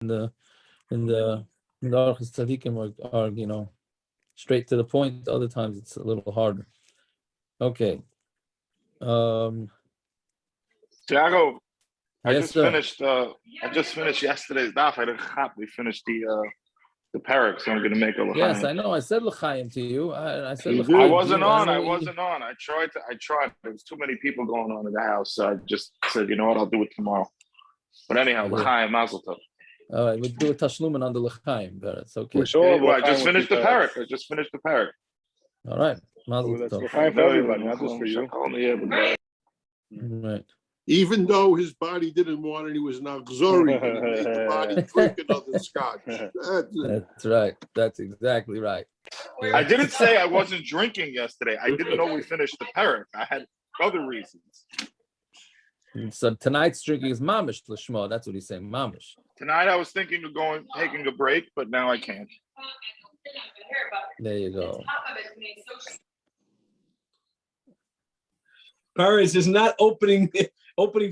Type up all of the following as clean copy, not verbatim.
the Orchos Tzadikim are straight to the point. Other times it's a little harder. Okay. Tiago, I Yes, just finished yesterday's daf. I didn't chop. We finished the Perek, so I'm going to make a l'chaim. Yes, I know. I said l'chaim to you. I said I l'chaim. wasn't on. I tried. There was too many people going on in the house, so I just said, you know what, I'll do it tomorrow. But anyhow, l'chaim, mazel tov. All right, we'll do a tashlumin on the l'chaim, but it's okay. I just finished the Perek. All right, mazel That's tov. l'chaim for everybody, not just for you. Right. Even though his body didn't want it, he was an auxiliary. He made the body drink another scotch. That's right. That's exactly right. I didn't say I wasn't drinking yesterday. I didn't know we finished the Perek. I had other reasons. So tonight's drinking is mamish l'shma. That's what he's saying, mamish. Tonight I was thinking of taking a break, but now I can't. There you go. Paris is not opening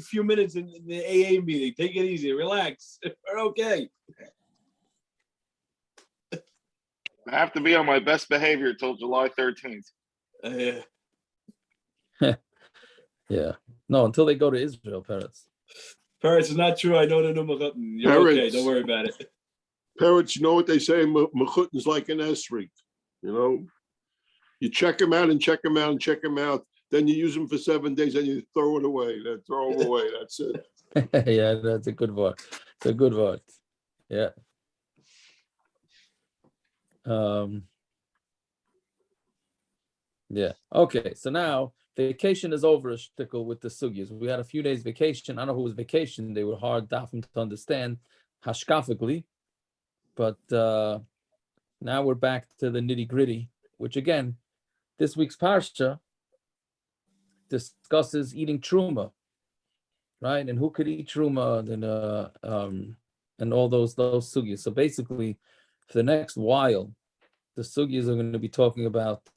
few minutes in the AA meeting. Take it easy, relax. We're okay. I have to be on my best behavior till July 13th. Yeah. No, until they go to Israel, Paris. Paris is not true. I know the number. You're okay. Don't worry about it. Parents, you know what they say? Mechutin's like an esrog. You check him out and check him out and check him out. Then you use them for 7 days and you throw it away. Throw them away. That's it. Yeah, that's a good word. It's a good word. Yeah. Yeah. Okay. So now vacation is over a shtickle with the sugyas. We had a few days vacation. I don't know who was vacation. They were hard dafim to understand hashkafically. But now we're back to the nitty gritty, which again, this week's parsha discusses eating trumah, right? And who could eat trumah and all those sugyas. So basically, for the next while, the sugyas are going to be talking about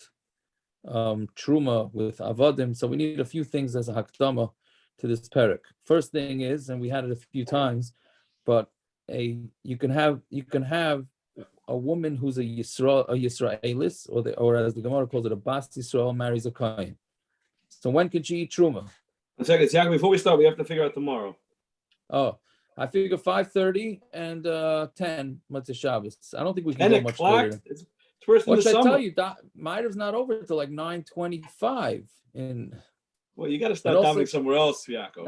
trumah with avodim. So we need a few things as a hakdama to this perek. First thing is, and we had it a few times, but you can have a woman who's a Yisroelis, or as the Gemara calls it, a bas Yisroel marries a kohen. So when can she eat trumah? 1 second, Tiago, before we start, we have to figure out tomorrow. Oh, I figure 5:30 and 10 Motzei Shabbos. I don't think we can 10 go much o'clock? later. It's worse than What the should I summer. tell you? Ma'ariv not over until like 9:25. Well, you got to start davening somewhere else, Tiago.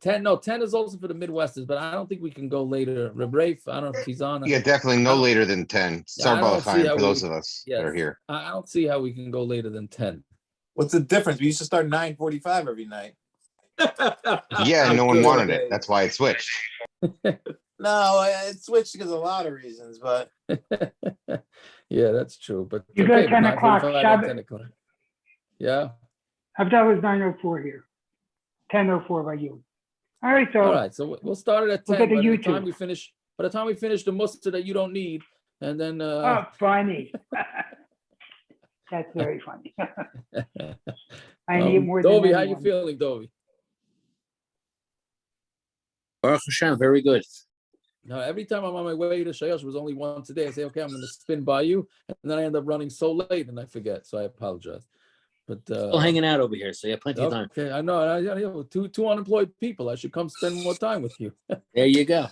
10 is also for the Midwesters, but I don't think we can go later. Reb Rafe, I don't know if he's on. Yeah, definitely no later than 10. Sarba Chaim for those of us that are here. I don't see how we can go later than 10. What's the difference? We used to start 9:45 every night. Yeah, no one wanted it. That's why it switched. No, it switched because of a lot of reasons, but Yeah, that's true. But you go 10 o'clock. 10 o'clock. Yeah. Havdalah was 9:04 here. 10:04 by you. All right, So we'll start it at 10. Look at the by YouTube. the time we finish the muster that you don't need, and then oh, funny. That's very funny. I need more than Dovi, anyone. how you feeling, Dovi? Baruch Hashem, very good. Now, every time I'm on my way to Shayosh, it was only once a day. I say, okay, I'm going to spin by you, and then I end up running so late, and I forget. So I apologize. But Still hanging out over here, so you have plenty of time. Okay, I know. I know. Two unemployed people. I should come spend more time with you. There you go.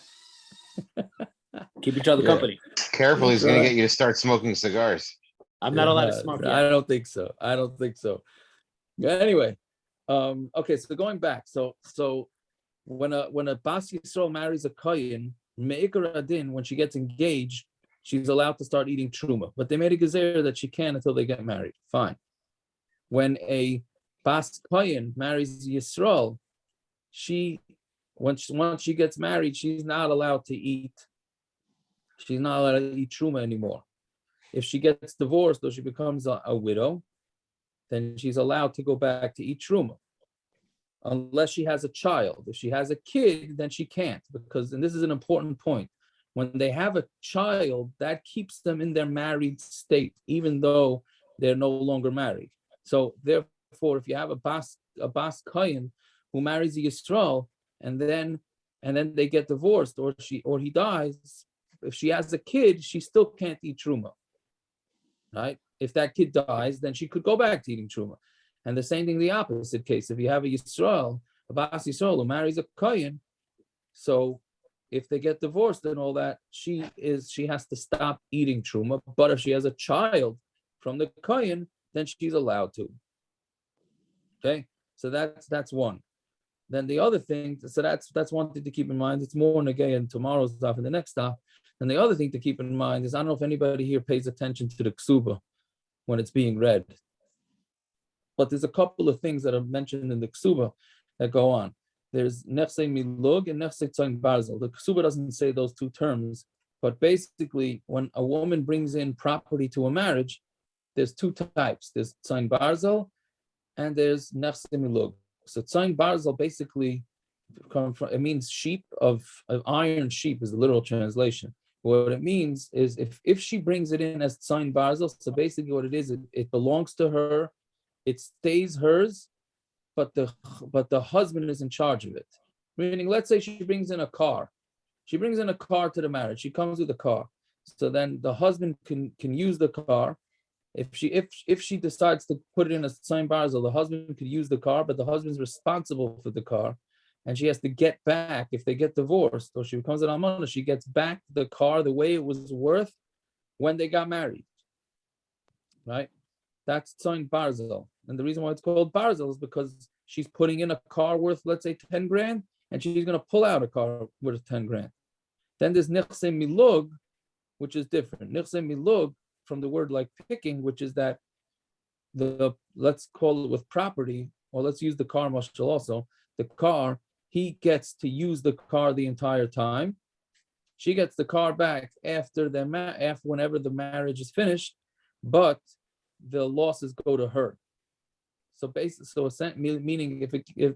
Keep each other company. Careful, he's going to get you to start smoking cigars. I'm not allowed to smoke yet. I don't think so. Anyway, okay. So going back, so when a bas Yisrael marries a kohen, me'ikar adin, when she gets engaged, she's allowed to start eating trumah. But they made a gezer that she can't until they get married. Fine. When a bas kohen marries Yisrael, once she gets married, she's not allowed to eat. She's not allowed to eat trumah anymore. If she gets divorced or she becomes a widow, then she's allowed to go back to eat trumah, unless she has a child. If she has a kid, then she can't, because, and this is an important point, when they have a child, that keeps them in their married state, even though they're no longer married. So therefore, if you have a bas kohen who marries a Yisrael, and then and then they get divorced, or he dies, if she has a kid, she still can't eat trumah. Right? If that kid dies, then she could go back to eating trumah. And the same thing, the opposite case. If you have a Yisroel, a Bas Yisroel who marries a kohen, so if they get divorced and all that, she has to stop eating trumah. But if she has a child from the kohen, then she's allowed to. Okay, so that's one. Then the other thing, so that's one thing to keep in mind. It's more negay in tomorrow's stuff and the next stuff. And the other thing to keep in mind is, I don't know if anybody here pays attention to the ksuba when it's being read, but there's a couple of things that are mentioned in the ksuba that go on. There's nechse milug and nechse tzayin barzel. The ksuba doesn't say those two terms, but basically, when a woman brings in property to a marriage, there's two types. There's tzayin barzel and there's nechse milug. So tzayin barzel basically it means sheep of iron sheep is the literal translation. What it means is if she brings it in as tzayin barzel, so basically what it is, it belongs to her, it stays hers, but the husband is in charge of it. Meaning, let's say she brings in a car. She brings in a car to the marriage. She comes with a car. So then the husband can use the car. If she decides to put it in as tzayin barzel, the husband could use the car, but the husband's responsible for the car. And she has to get back, if they get divorced or she becomes an almana, she gets back the car the way it was worth when they got married. Right? That's tzayin barzel. And the reason why it's called barzel is because she's putting in a car worth, let's say, 10 grand, and she's going to pull out a car worth 10 grand. Then there's nechse milug, which is different. Nechse milug, from the word like picking, which is that let's call it with property, or let's use the car mashal also. The car, he gets to use the car the entire time. She gets the car back after whenever the marriage is finished, but the losses go to her. So basically, meaning if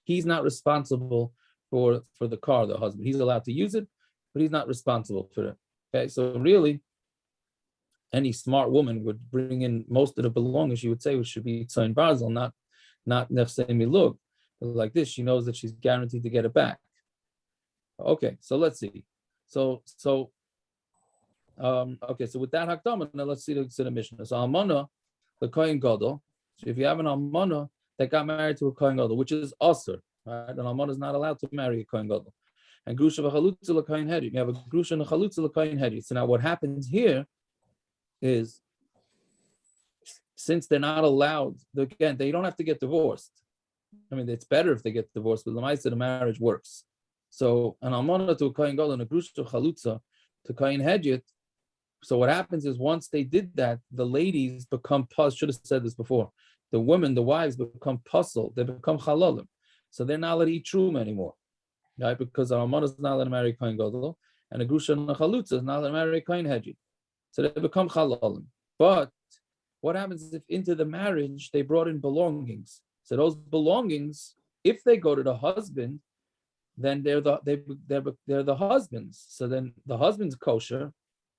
he's not responsible for the car, the husband, he's allowed to use it, but he's not responsible for it. Okay, so really, any smart woman would bring in most of the belongings. She would say it should be tzayin barzel, not nechse milug. Like this, she knows that she's guaranteed to get it back. Okay, so let's see. So with that hakdama, now let's see the Mishnah. So almana, the kohen gadol. So if you have an almana that got married to a kohen gadol, which is asur, right? An almana is not allowed to marry a kohen gadol. And grusha v'chalutza l'kohen hedi. You have a grusha and a chalutza l'kohen hedi. So now what happens here is, since they're not allowed, again, they don't have to get divorced. I mean, it's better if they get divorced, but the marriage works. So an almana to a kohen gadol and a grusha to chalutza to kohen hedjit. So what happens is, once they did that, the ladies become should have said this before. The women, the wives, become passul. They become halalim. So they're not allowed to eat trumah anymore, right? Because an almana is not allowed to marry kohen gadol, and a grusha and a chalutza is not allowed to marry kohen hedjit. So they become halalim. But what happens if into the marriage they brought in belongings? So those belongings, if they go to the husband, then they're the husband's. So then the husband's kosher.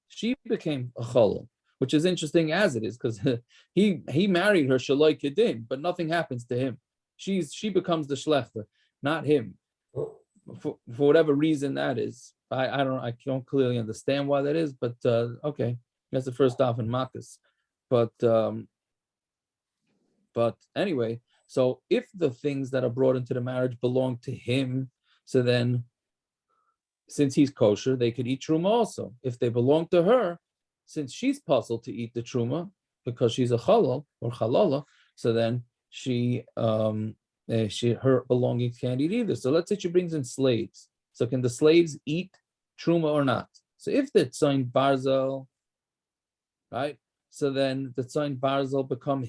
She became a chalal, which is interesting as it is, because he married her shaloi kedin, but nothing happens to him. She becomes the shlechter, not him. For whatever reason that is, I don't clearly understand why that is, but okay, that's the first daf in Makkas. But anyway. So if the things that are brought into the marriage belong to him, so then since he's kosher, they could eat trumah also. If they belong to her, since she's passul to eat the trumah because she's a halal or halala, so then her belongings can't eat either. So let's say she brings in slaves. So can the slaves eat trumah or not? So if they're tzayin barzel, right? So then the tzayin barzel become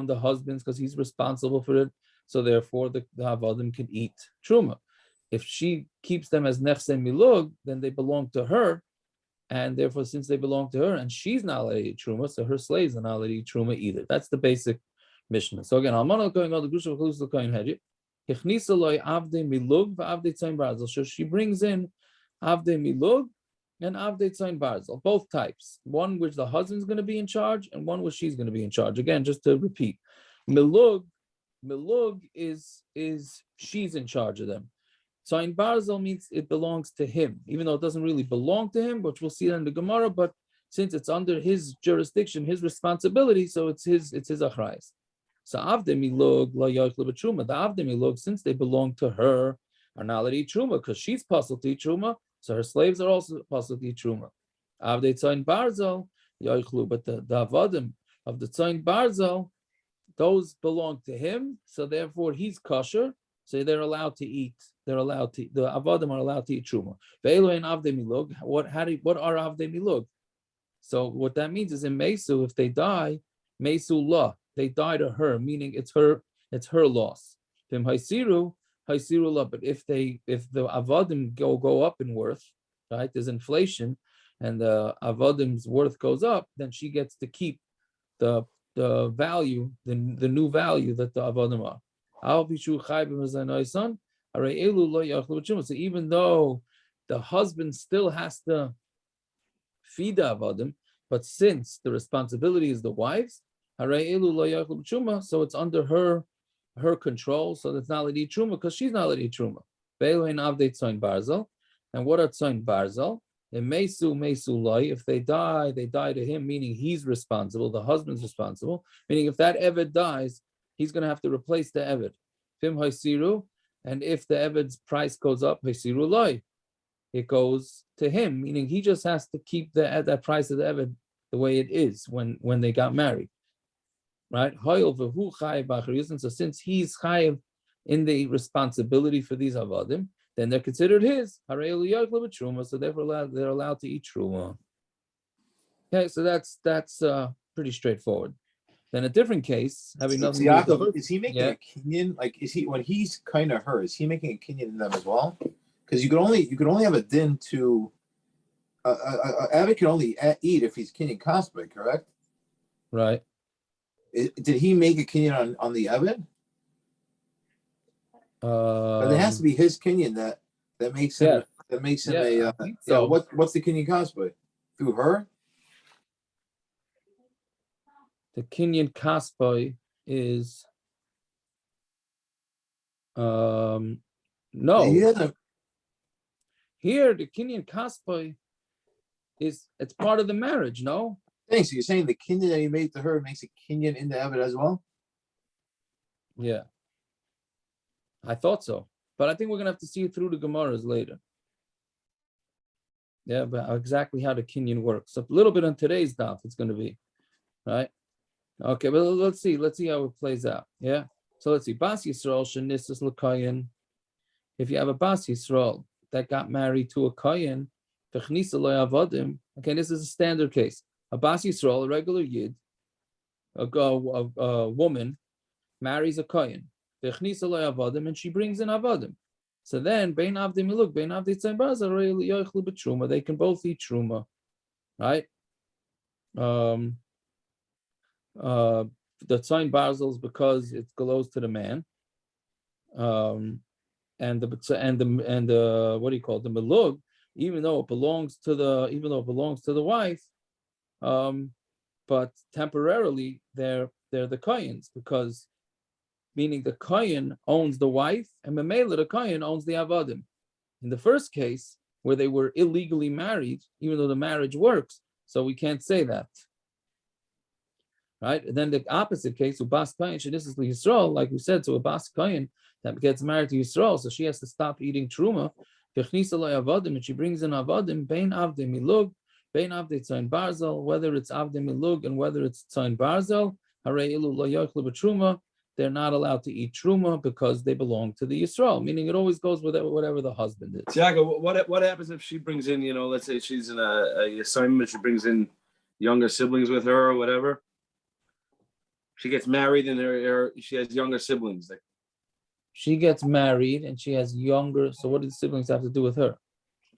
the husband's, because he's responsible for it. So therefore the havadim can eat truma. If she keeps them as nechse milug, then they belong to her. And therefore, since they belong to her and she's not allowed to eat truma, so her slaves are not allowed to eat truma either. That's the basic Mishnah. So again, almana going on the grusha v'chalutza l'kohen hedjit. Ichnisa loy avdei milug v'avdei tzayin barzel. So she brings in avdei milug and avdei tzayin barzel, both types. One which the husband's going to be in charge, and one which she's going to be in charge. Again, just to repeat, milug is she's in charge of them. Tzayin Barzel means it belongs to him, even though it doesn't really belong to him, which we'll see that in the Gemara, but since it's under his jurisdiction, his responsibility, so it's his achrayis. So Avdei Milug la yochlu b'truma. The Avdei Milug, since they belong to her, are not allowed to eat truma because she's passul to eat truma, so her slaves are also passul to eat truma. Avdei Tzayin Barzel yochlu, but the avadim of the Tzayin Barzel, those belong to him, so therefore he's kosher, so they're allowed to eat. The avadim are allowed to eat truma. Ve'elu ein Avdei Milug. What are Avdei Milug? So what that means is in Mesu, if they die, Mesu la, they die to her, meaning it's her loss. Vim haisiru la. But if the avadim go up in worth, right? There's inflation, and the avadim's worth goes up, then she gets to keep the value, the new value that the avadim are. So even though the husband still has to feed the avadim, but since the responsibility is the wife's, so it's under her control. So that's not allowed to eat truma because she's not allowed to eat truma. And what are tzayin barzel? If they die to him, meaning he's responsible, the husband's responsible, meaning if that eved dies, he's going to have to replace the eved. And if the eved's price goes up, it goes to him, meaning he just has to keep that price of the eved the way it is when they got married, right? So since he's chayiv in the responsibility for these avadim, then they're considered his. So therefore they're allowed to eat trumah. Okay, so that's pretty straightforward. Then a different case, having nothing to do with is he making a kinyan? Like, is he, when he's kind of her, is he making a kinyan in them as well? Because you could only have a din to Abbott can only eat if he's kinyan kaspa, correct? Right. Did he make a kinyan on the Abbott? But it has to be his kinyan that makes him so. What's the kinyan kaspa? Through her? The kinyan kaspa is no. Here the kinyan kaspa it's part of the marriage, no? Thanks. So you're saying the kinyan that he made to her makes a kinyan in the Abbott as well? Yeah. I thought so. But I think we're gonna have to see it through the Gemaras later. Yeah, but exactly how the kinyan works. A little bit on today's daf it's gonna be. Right? Okay, but let's see how it plays out. Yeah. So let's see. Bas Yisroel shenisas l'kohen. If you have a Bas Yisroel that got married to a kohen, v'chnisa lo yavadim. Okay, this is a standard case. A Bas Yisroel, a regular yid, a woman marries a kohen, v'chnisa lo yavadim, and she brings in avadim. So then, bein avdei miluk, bein avdei tzayin barzel, yochlu b'truma. They can both eat truma, right? The tzayin barzels because it goes to the man, and the what do you call it, the melug, even though it belongs to the wife, but temporarily they're the kohen's, because meaning the kohen owns the wife and memela the kohen owns the avadim. In the first case where they were illegally married, even though the marriage works, so we can't say that. Right, and then the opposite case, Ubas Kohen, this is Yisroel, like we said, so a Bas Kohen that gets married to Yisroel, so she has to stop eating truma. And she brings in avadim, bein avdei milug, bein avdei tzayin barzel, whether it's avdei milug and whether it's tzayin barzel, harei ilu lo yochlu b'truma, they're not allowed to eat truma because they belong to the Yisroel. Meaning, it always goes with whatever the husband is. Tiago, what happens if she brings in, let's say she's in a assignment, she brings in younger siblings with her or whatever. She gets married and she has younger siblings. She gets married and she has younger. So what do the siblings have to do with her?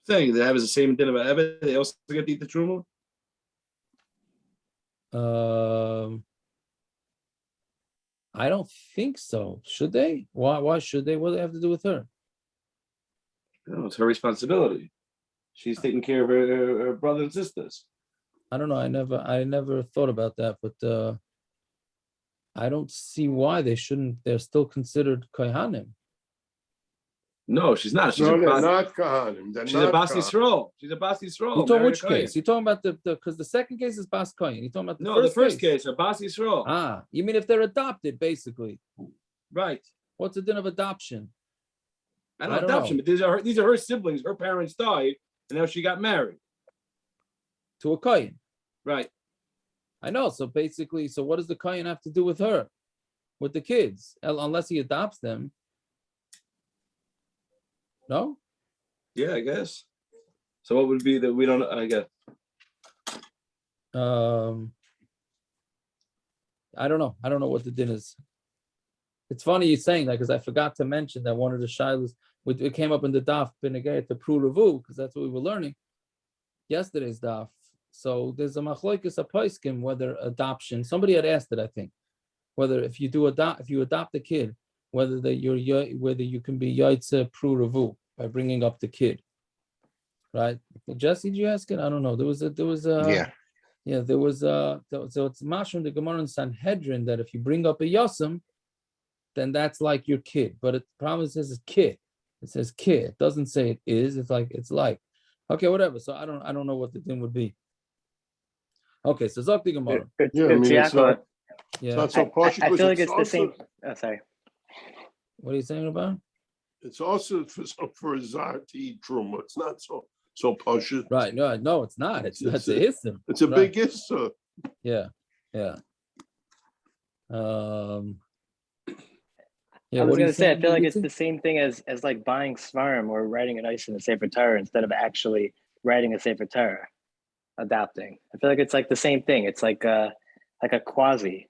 Saying they have the same din about Evan. They also get to eat the trumah. I don't think so. Should they? Why should they? What do they have to do with her? No, it's her responsibility. She's taking care of her brothers and sisters. I don't know. I never thought about that, but I don't see why they shouldn't. They're still considered kohanim. No, she's not. She's No, a they're bas, not Kohanim. They're she's not a bas Kohanim. Yisroel. She's a bas Yisroel. You talking married which a kohen. case? You talking about because the second case is bas kohen. You talking about the No, first the first case, a bas Yisroel. Ah, you mean if they're adopted, basically? Right. What's the din of adoption? I I know don't adoption, know. but these are her siblings. Her parents died, and now she got married. To a kohen. Right. I know. So basically, so what does the kohen have to do with her, with the kids, unless he adopts them? No. Yeah, I guess. So what would be that we don't? I guess. I don't know. I don't know what the din is. It's funny you saying that because I forgot to mention that one of the shilas it came up in the daf benegay to pru'ravu because that's what we were learning yesterday's daf. So there's a machlokes a poskim whether adoption. Somebody had asked it, I think, whether if you adopt a kid, whether you can be yaitze pru'ravu by bringing up the kid, right? Jesse, did you ask it? I don't know. There was Yeah. So it's mashum the Gemara in Sanhedrin that if you bring up a yosem, then that's like your kid. But the problem is it says kid. It says kid. It doesn't say it is. It's like. Okay, whatever. So I don't know what the thing would be. Okay, so Zok the Gemara. Yeah, I mean, it's not so posh. I feel like it's also, the same. Oh, sorry. What are you saying about? It's also for a zar to eat trumah. It's not so posh. Right. No, it's not. It's a ism. It's a big issue. Yeah. Yeah. I was gonna say, I feel like it's the same thing as like buying svarim or writing an ice in the Sefer Torah instead of actually writing a Sefer Torah, adopting. I feel like it's like the same thing. It's like a quasi.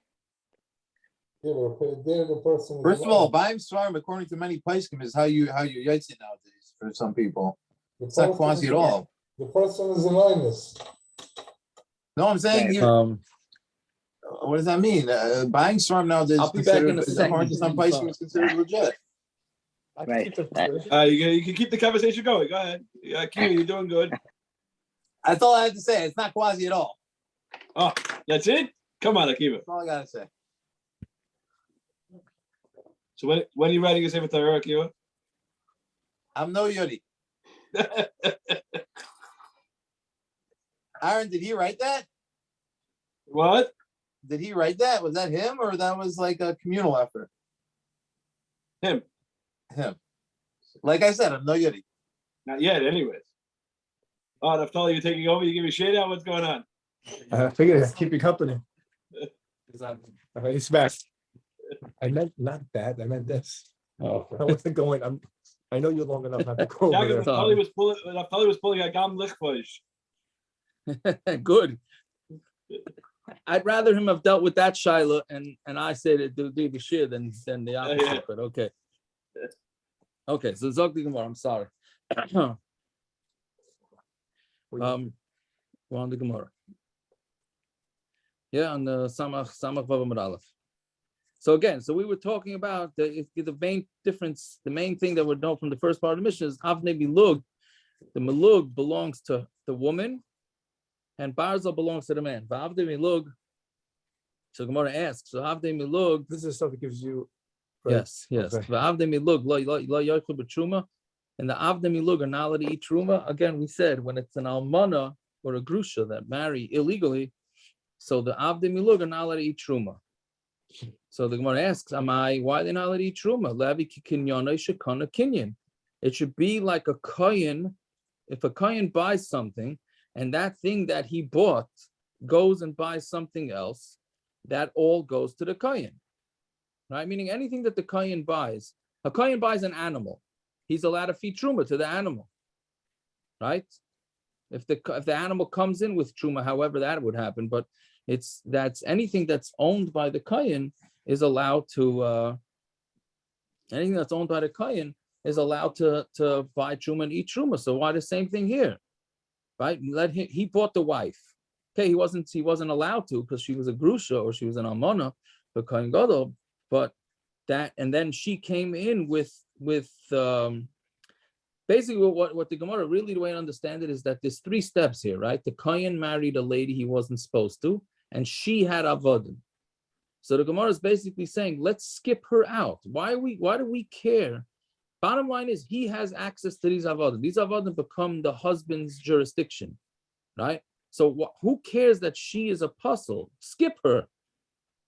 First of all, buying svarim according to many poskim is how you yaitse nowadays for some people. It's not quasi at all. The person is an honest. No, I'm saying you. What does that mean? Buying svarim nowadays I'll be back in a second. according to some poskim is considered legit. Right. You can keep the conversation going. Go ahead. Yeah, Kiwi, you're doing good. That's all I have to say. It's not quasi at all. Oh, that's it? Come on, Akiva. That's all I gotta say. So when are you writing a Sefer Torah, Akiva? I'm no Yodi. Aaron, did he write that? What? Did he write that? Was that him or that was like a communal effort? Him. Like I said, I'm no Yodi. Not yet, anyways. Oh, Naftali, you're taking over? You give me shade out? What's going on? I figured I'd keep you company. He's back. I meant not that. I meant this. Oh, I wasn't going. I know you long enough not to go over there. Naftali was pulling a gam lichvoish. good. I'd rather him have dealt with that Shiloh and I said it do the shit than the opposite. Yeah. But okay. Okay, so Zok the Gemara. I'm sorry. We're on the Gemara. Yeah, on the Samach Vav Amud Aleph. So again, we were talking about the main difference, the main thing that we know from the first part of the Mishnah is Avnei Mlug. The Mlug belongs to the woman, and Barzel belongs to the man. Avnei Mlug. So Gemara asks, so Avnei Mlug. This is stuff that gives you. Yes. Okay. Avnei Mlug lo yochel b'trumah, and the Avnei Mlug are not allowed to eat trumah. Again, we said when it's an almana or a grusha that marry illegally, so the Avnei Mlug are not allowed to eat trumah. So the Gemara asks, why are they not allowed to eat trumah? Levi kinyana shekana kinyan. It should be like a kohen. If a kohen buys something and that thing that he bought goes and buys something else, that all goes to the kohen, right? Meaning anything that the kohen buys, a kohen buys an animal, he's allowed to feed trumah to the animal, right? If the animal comes in with trumah, however that would happen, but that's anything that's owned by the kohen is allowed to anything that's owned by the kohen is allowed to buy trumah and eat trumah. So why the same thing here, right? He bought the wife. Okay, he wasn't allowed to because she was a grusha or she was an almana, the kohen gadol. But that, and then she came in with basically what the Gemara really, the way I understand it is that there's 3 steps here, right? The kohen married a lady he wasn't supposed to, and she had avodim. So the Gemara is basically saying, let's skip her out. Why do we care Bottom line is he has access to these avodim. These avodim become the husband's jurisdiction, right? So who cares that she is a passul? Skip her,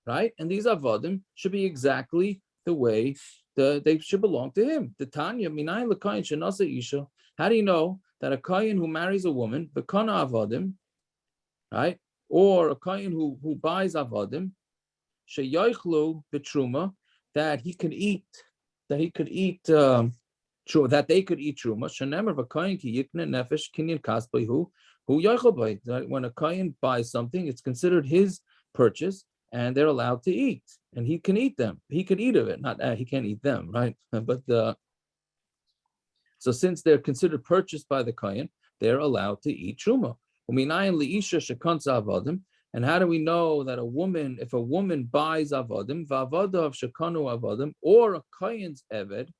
right? And these avodim should be exactly the way they should belong to him. The Tanya, minayin l'kohen shenasa isha. How do you know that a kohen who marries a woman, v'kana avodim, right? Or a kohen who buys avodim, sheyoichlu b'trumah, that he could eat, that they could eat trumah. Shenemer v'kohen ki yikne nefesh kinyan kasbei hu yoichel bay. When a kohen buys something, it's considered his purchase, and they're allowed to eat, and he can eat them. He can eat of it. Not he can't eat them, right? But so since they're considered purchased by the kohen, they're allowed to eat trumah. And how do we know that if a woman buys avodim, v'avodav shekanu avodim, or a kohen's eved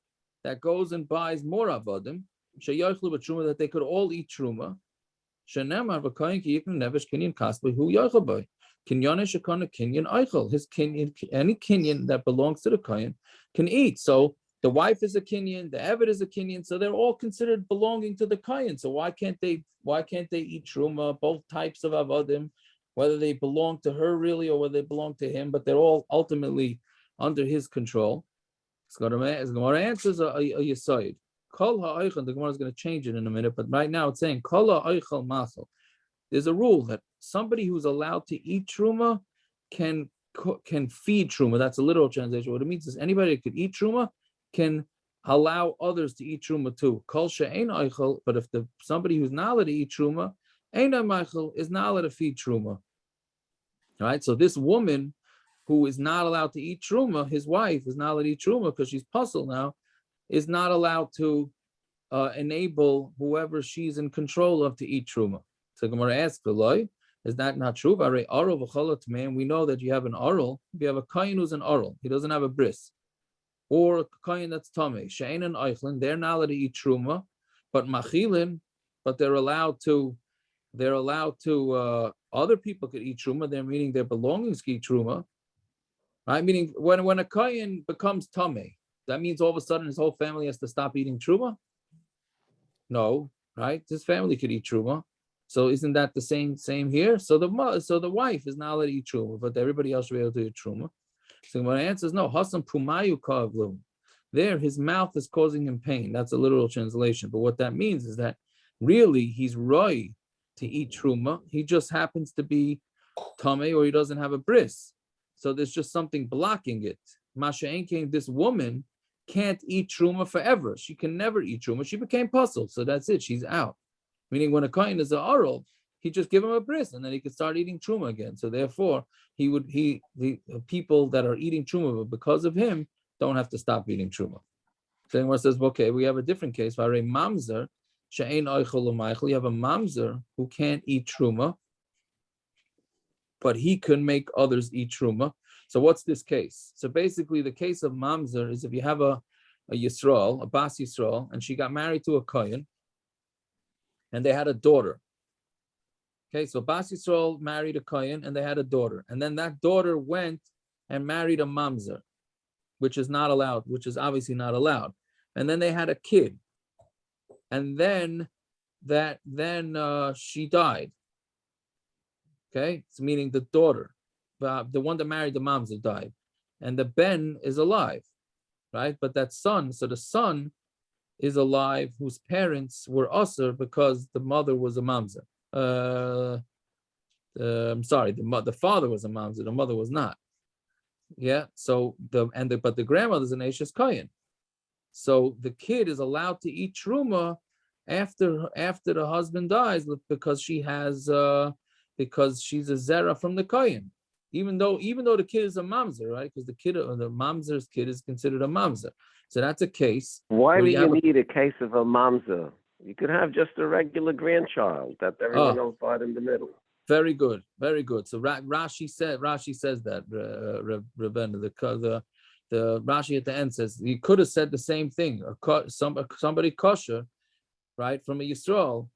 that goes and buys more avodim, sheyochlu b'truma, that they could all eat truma? Shenemar v'kohen ki yiknu nefesh kinyan kasbei hu yochel bay. Kinyan shekanu kinyan eichel. His kinyan, any kinyan that belongs to the kohen can eat. So the wife is a kinyan, the eved is a kinyan, so they're all considered belonging to the kohen. So why can't they eat truma? Both types of avodim, whether they belong to her really or whether they belong to him, but they're all ultimately under his control. As Gemara answers a yisoid. Kol ha'oichel, the Gemara is going to change it in a minute, but right now it's saying kol ha'oichel machal. There's a rule that somebody who's allowed to eat truma can feed truma. That's a literal translation. What it means is anybody that could eat truma can allow others to eat truma too. Kol she'ein oichel, but if somebody who's not allowed to eat truma, ein ha'machal, is not allowed to feed truma. All right, so this woman who is not allowed to eat truma, his wife is not allowed to eat truma because she's passul now, is not allowed to enable whoever she's in control of to eat truma. So Gemara asks, is that not true? We know that you have an oral. If you have a kohen who's an oral, he doesn't have a bris, or a kohen that's tamei, she'ein and eichlin, they're not allowed to eat truma, but machilin, but they're allowed to. Other people could eat truma. They're meaning their belongings can eat truma, right? Meaning when a kohen becomes tamei, that means all of a sudden his whole family has to stop eating truma. No, right? His family could eat truma. So isn't that the same here? So the wife is not allowed to eat truma, but everybody else should be able to eat truma. So my answer is no. Hasam pumayu kavlu. There, his mouth is causing him pain. That's a literal translation. But what that means is that really he's roi to eat truma. He just happens to be tamei, or he doesn't have a bris. So there's just something blocking it. Masha'enkein, this woman can't eat truma forever. She can never eat truma. She became passul, so that's it. She's out. Meaning when a kohen is an oral, he just give him a bris and then he could start eating truma again. So therefore, the people that are eating truma because of him don't have to stop eating truma. So Gemara says, okay, we have a different case. You have a mamzer who can't eat truma, but he can make others eat truma. So what's this case? So basically the case of mamzer is if you have a Yisroel, a bas Yisroel, and she got married to a kohen, and they had a daughter. Okay, so bas Yisroel married a kohen, and they had a daughter, and then that daughter went and married a mamzer, which is not allowed, which is obviously not allowed. And then they had a kid, and then she died. Okay, it's meaning the daughter, the one that married the mamzer died, and the ben is alive, right? But that son, so the son is alive, whose parents were usher because the mother was a mamzer. I'm sorry, the father was a mamzer, the mother was not. Yeah, so but the grandmother's an Ashes kohen. So the kid is allowed to eat truma after the husband dies because she's a zera from the kohen. Even though the kid is a mamzer, right? Because the mamzer's kid is considered a mamzer. So that's a case. Why do you need a case of a mamzer? You could have just a regular grandchild that everyone else died in the middle. Very good, very good. So Rashi says that Rebbeinu, the Rashi at the end says he could have said the same thing. Somebody kosher, right, from a Yisroel,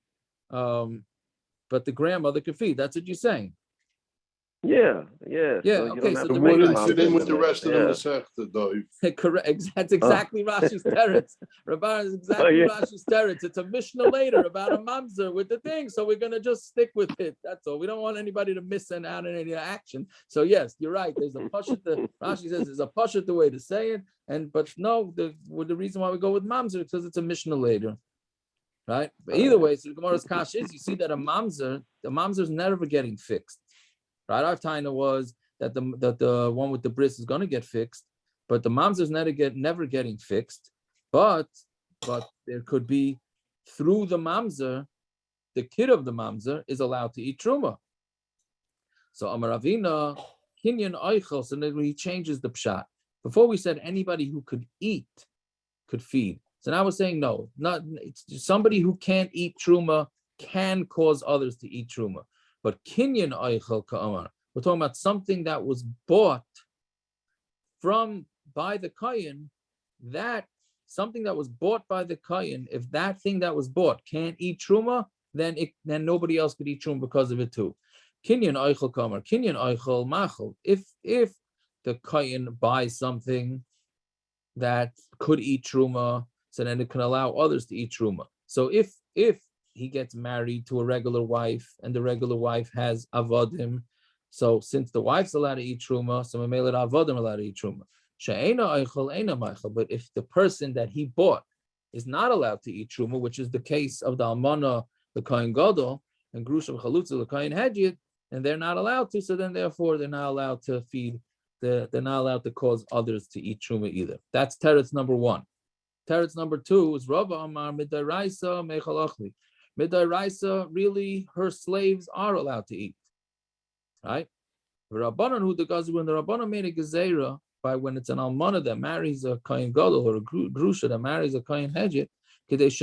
but the grandmother could feed. That's what you're saying. Yeah. Yeah, So you okay, don't so have the to way make that a fit mamzer in with the in rest of there. the Yeah. Masechta, Dave. Correct. That's exactly Rashi's teretz. Rabban is exactly yeah. Rashi's teretz. It's a Mishnah later about a mamzer with the thing, so we're gonna just stick with it. That's all. We don't want anybody to miss out on any action. So yes, you're right. There's a pashut. Rashi says there's a pashut the way to say it, but no, the reason why we go with mamzer is because it's a Mishnah later, right? But either way, so the Gemara's kash is you see that the mamzer is never getting fixed, right? Our taina was that the one with the bris is going to get fixed, but the mamzer is never getting fixed. But there could be through the mamzer, the kid of the mamzer is allowed to eat trumah. So Amar Ravina kinyan oichel. So then he changes the pshat. Before we said anybody who could eat could feed. So now we're saying no, not it's somebody who can't eat trumah can cause others to eat trumah. But kinyan oichel ka'amar. We're talking about something that was bought by the kohen, that something that was bought by the kohen, if that thing that was bought can't eat trumah, then nobody else could eat trumah because of it too. Kinyan oichel kamar, kinyan oichel machel. If the kohen buys something that could eat trumah, so then it can allow others to eat trumah. So if he gets married to a regular wife and the regular wife has avodim, so since the wife's allowed to eat trumah, so Mamela avodim allowed to eat trumah. She'ena oichel, eina machel. But if the person that he bought is not allowed to eat trumah, which is the case of the almana, the kohen gadol, and grusha chalutza, the kohen hedjit, and they're not allowed to, so then therefore they're not allowed to feed. They're not allowed to cause others to eat trumah either. That's teretz number one. Teretz number two is Rava Amar Midaraisa Mechal Achli. Midaraisa, really, her slaves are allowed to eat. Right? Rabbanan who the gazu, when the Rabbanan made a gezerah by when it's an almana that marries a kohen gadol or a grusha that marries a kohen hedjit, because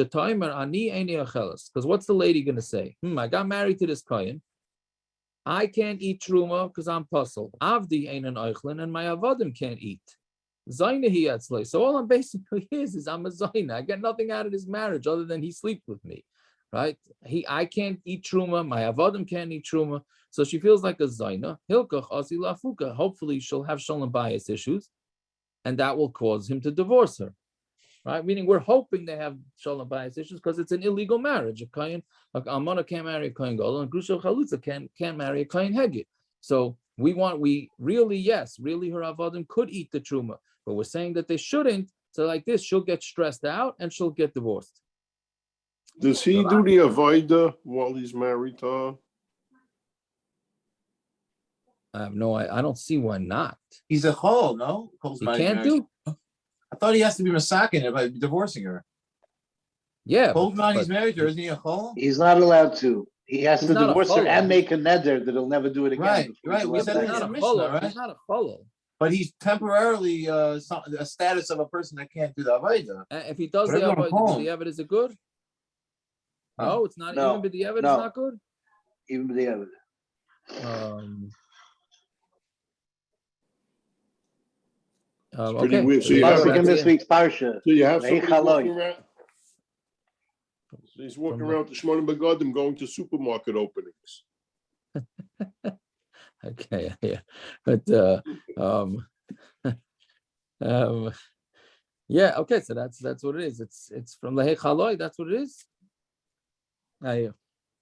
what's the lady going to say? I got married to this kohen. I can't eat trumah because I'm passul. Avdi ain't an oichlin, and my avodim can't eat. Zainahi atzlei. So all I'm basically is I'm a zaina. I get nothing out of this marriage other than he sleeps with me, right? I can't eat trumah. My avodim can't eat trumah. So she feels like a zaina. Hilkach asi lafuka. Hopefully she'll have shalom bias issues, and that will cause him to divorce her. Right? Meaning we're hoping they have shalom bias issues because it's an illegal marriage. A kohen, almana can't marry a kohen gadol, and grusha chalutza can't marry a kohen hedjit. So we really her avodim could eat the truma, but we're saying that they shouldn't. So like this, she'll get stressed out and she'll get divorced. Does he do the avodah while he's married to her? I don't see why not. He's a chol, no? He can't do. I thought he has to be masakin her by divorcing her. Yeah. Hold on, he's married to her, isn't he a chol? He's not allowed to. He has to not divorce her and make a neder that he'll never do it again. Right. We said He's not a Mishnah, right? He's not a chol. But he's temporarily a status of a person that can't do the avodah. If he does the avodah, the evidence is good? No, it's not. No, even the evidence is not good? Even the evidence. Pretty weird. So you have in this week's parsha. So you have somebody walking around. So he's walking around the Shmonim Begadim going to supermarket openings. Okay, yeah, but yeah, okay. So that's what it is. It's from the Hechaloi. That's what it is.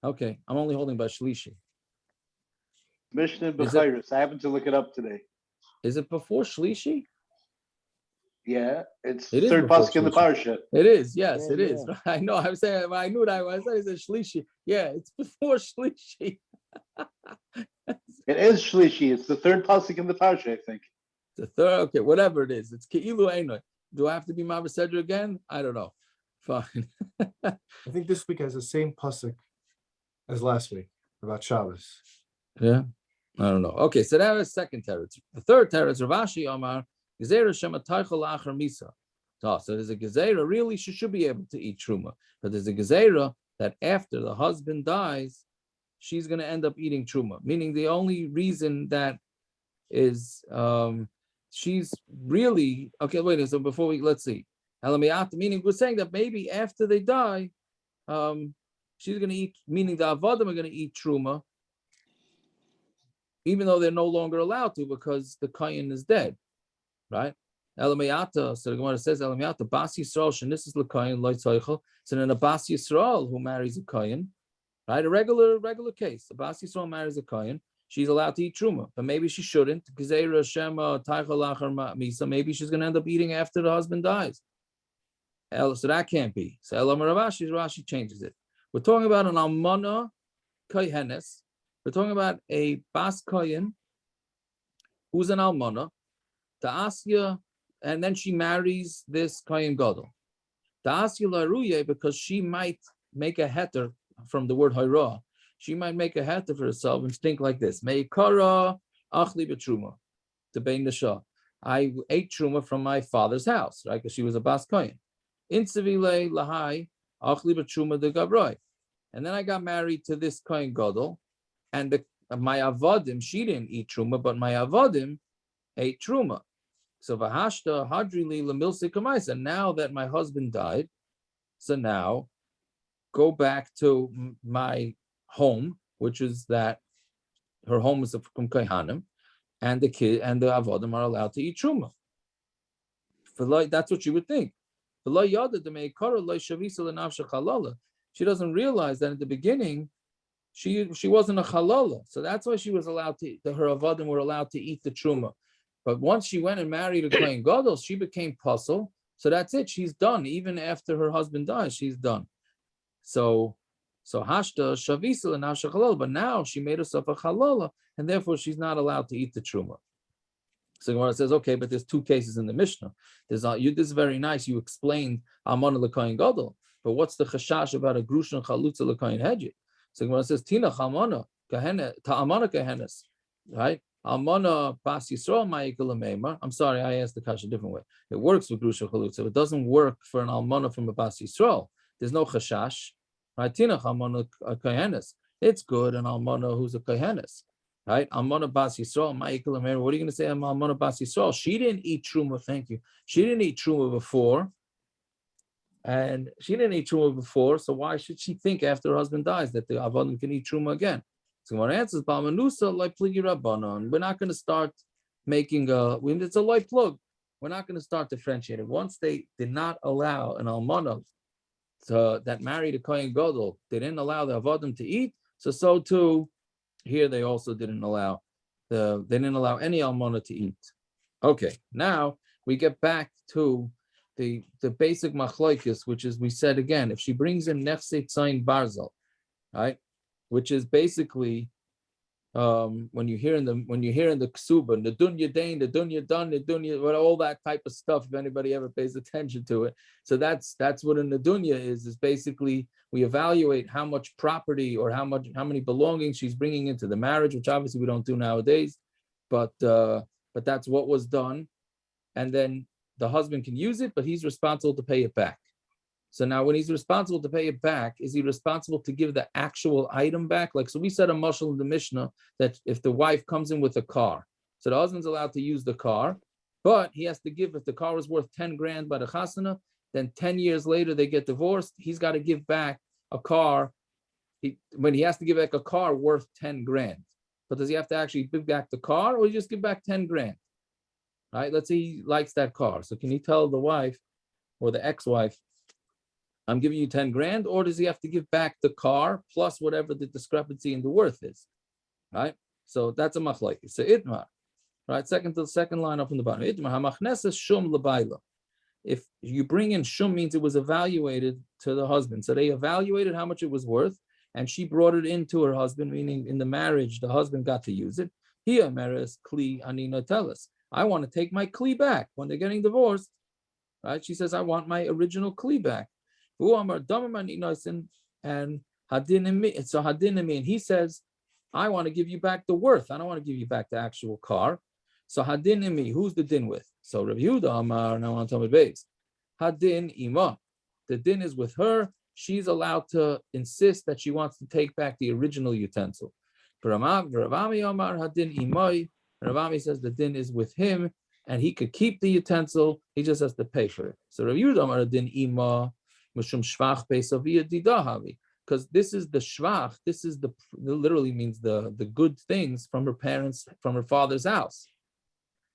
Okay, I'm only holding by Shlishi. Mishna B'chayris. I happened to look it up today. Is it before Shlishi? Yeah, it's third pasuk in the parsha. It is, yes, it is. I know. I'm saying I knew that. I said it's Shlishi. Yeah, it's before Shlishi. It is Shlishi. It's the third pasuk in the parsha, I think. The third, okay, whatever it is. It's Keilu Einoi. Do I have to be Mavah Sedra again? I don't know. Fine. I think this week has the same pasuk as last week about Shabbos. Yeah, I don't know. Okay, so that was second teretz. The third teretz, Rav Ashi Amar, Gezerah Shema Taichel Achar Misa. So there's a gezerah, really she should be able to eat truma, but there's a gezerah that after the husband dies, she's going to end up eating truma. Meaning the only reason that is she's really okay. Wait, so before let's see. Meaning we're saying that maybe after they die, she's going to eat. Meaning the avodim are going to eat truma. even though they're no longer allowed to because the kohen is dead, right? Elamayata, so the Gemara says, Elamayata, Bas Yisrael, Shenis is L'kohen, Lo Tzeichel. So then a Bas Yisrael who marries a kohen, right? A regular case. A Bas Yisrael marries a kohen, she's allowed to eat trumah, but maybe she shouldn't. Maybe she's going to end up eating after the husband dies. So that can't be. So Rashi changes it. We're talking about an almana kohenes. We're talking about a bas kohen who's an almana. Ta'asya, and then she marries this kohen gadol. Ta'asya laruye, because she might make a heter from the word hayra. She might make a heter for herself and think like this: Meikara achli betruma to bein nashah. I ate truma from my father's house, right? Because she was a bas kohen. Insivile lahai achli betruma de gabroi. And then I got married to this kohen gadol, and my avodim, she didn't eat truma, but my avodim ate truma. So v'hashta hadrili lemilse kamaisa. Now that my husband died, so now go back to my home, which is that her home is from kohanim, and the kid and the avodim are allowed to eat truma. That's what you would think. She doesn't realize that in the beginning, she wasn't a halala, so that's why she was allowed to. Her avodim were allowed to eat the truma. But once she went and married a kohen gadol, she became passul. So that's it. She's done. Even after her husband dies, she's done. So hashta shavisa l'nafsha halala. But now she made herself a halala, and therefore she's not allowed to eat the truma. So Gemara says, okay, but there's two cases in the Mishnah. This is very nice. You explained almana l'kohen gadol, but what's the chashash about a grusha chalutza l'kohen hedjit? So Gemara says, tina almana ta'almana kohenes, right? Almana bas Yisrael ma'ikol meimar. I'm sorry, I asked the kasha a different way. It works with grusha chalutza. It doesn't work for an almana from a bas Yisrael. There's no chashash, right? Tina almana kohenes. It's good an almana who's a kohenes. Right, Almana bas Yisrael, ma'ikol meimar. What are you going to say? Almana bas Yisrael. She didn't eat truma. Thank you. She didn't eat truma before, So why should she think after her husband dies that the avodim can eat truma again? So one answers, "Ba'manusa like pligi rabbanon." We're not going to start making it's a light plug. We're not going to start differentiating. Once they did not allow an almana that married a kohen gadol, they didn't allow the avodim to eat. So too. Here they also didn't allow any almana to eat. Okay, now we get back to the basic machlokes, which is, we said again, if she brings in nefse tzayin barzel, right, which is basically when you hear in the ksuba, the dunya dain, the dunya done, the dunya, all that type of stuff. If anybody ever pays attention to it, so that's what a nedunya is basically we evaluate how much property or how many belongings she's bringing into the marriage, which obviously we don't do nowadays, but that's what was done, and then the husband can use it, but he's responsible to pay it back. So now when he's responsible to pay it back, is he responsible to give the actual item back? Like, so we said a mashal in the Mishnah that if the wife comes in with a car, so the husband's allowed to use the car, but he has to give, if the car was worth 10 grand by the chasana, then 10 years later they get divorced, he's got to give back a car. When he has to give back a car worth 10 grand. But does he have to actually give back the car, or he just give back 10 grand? Right? Let's say he likes that car. So can he tell the wife or the ex-wife, I'm giving you 10 grand, or does he have to give back the car plus whatever the discrepancy in the worth is, right? So that's a machlokes. So itmar, right? Second line up in the bottom. Itmar hamachneses shum lebayla. If you bring in shum, means it was evaluated to the husband. So they evaluated how much it was worth, and she brought it into her husband, meaning in the marriage, the husband got to use it. Here, meres kli anina telas. I want to take my kli back when they're getting divorced, right? She says, I want my original kli back. And hadinimi, and he says, I want to give you back the worth. I don't want to give you back the actual car. So hadinimi, who's the din with? So Rav Yehuda Amar, now on Talmud Beis, hadin ima. The din is with her. She's allowed to insist that she wants to take back the original utensil. Ravami Amar hadin imai. Ravami says the din is with him, and he could keep the utensil. He just has to pay for it. So Rav Yehuda Amar hadin ima. Because because this is the shvach, this is the literally means the good things from her parents, from her father's house.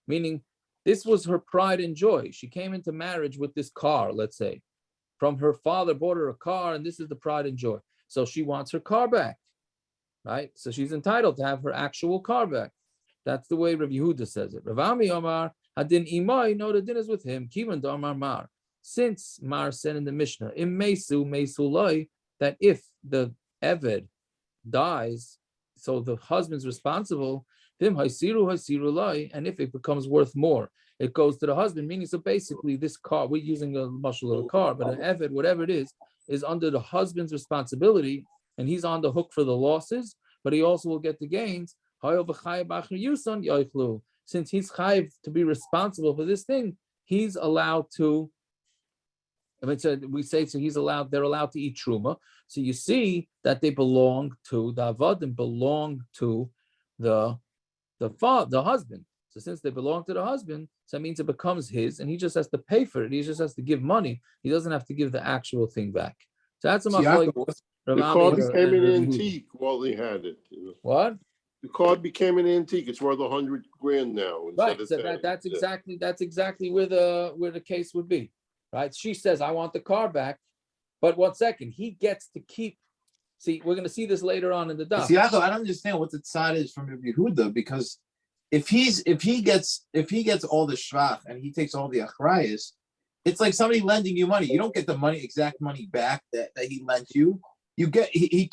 Meaning, this was her pride and joy. She came into marriage with this car, let's say. From her father bought her a car, and this is the pride and joy. So she wants her car back, right? So she's entitled to have her actual car back. That's the way Rav Yehuda says it. Rav Ami Omar, Hadin Imai, no, the din is with him. Kivan Damar Mar. Since Mar said in the Mishnah, Im Mesu Loi, that if the Eved dies, so the husband's responsible, Vim Haisiru Loi, and if it becomes worth more, it goes to the husband, meaning so basically this car, we're using a mushal of a car, but an Eved, whatever it is under the husband's responsibility, and he's on the hook for the losses, but he also will get the gains. Since he's chayiv to be responsible for this thing, he's allowed to. We say so. They're allowed to eat trumah. So you see that they belong to the avadim, belong to the husband. So since they belong to the husband, so that means it becomes his, and he just has to pay for it. He just has to give money. He doesn't have to give the actual thing back. So that's a machlokes. The card became an antique while they had it. What? The card became an antique. It's worth $100,000 now. Right. So that's exactly where the case would be. Right. She says, I want the car back. But 1 second, he gets to keep. See, we're going to see this later on in the daf. See, I don't understand what the tzad is from Yehuda, because if he gets all the shvach and he takes all the achrayas, it's like somebody lending you money. You don't get the exact money back that he lent you. You get he